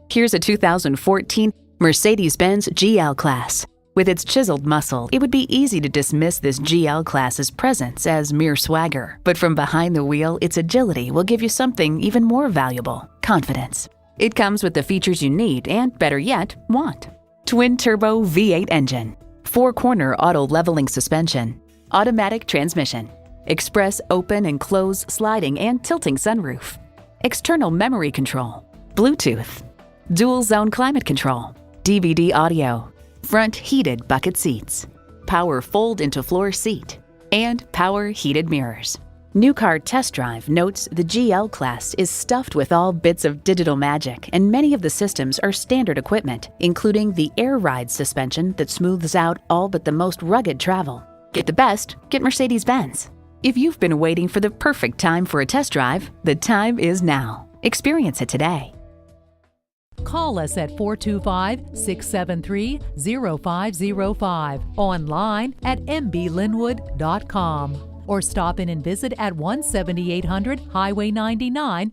Here's a 2014 Mercedes-Benz GL Class. With its chiseled muscle, it would be easy to dismiss this GL Class's presence as mere swagger. But from behind the wheel, its agility will give you something even more valuable: confidence. It comes with the features you need and, better yet, want. Twin-turbo V8 engine, 4-corner auto-leveling suspension, automatic transmission, express open and close sliding and tilting sunroof, external memory control, Bluetooth, dual-zone climate control, DVD audio, front heated bucket seats, power fold-into-floor seat, and power heated mirrors. New Car Test Drive notes the GL Class is stuffed with all bits of digital magic, and many of the systems are standard equipment, including the Air Ride suspension that smooths out all but the most rugged travel. Get the best, get Mercedes-Benz. If you've been waiting for the perfect time for a test drive, the time is now. Experience it today. Call us at 425-673-0505, online at mblynnwood.com, or stop in and visit at 17800 Highway 99,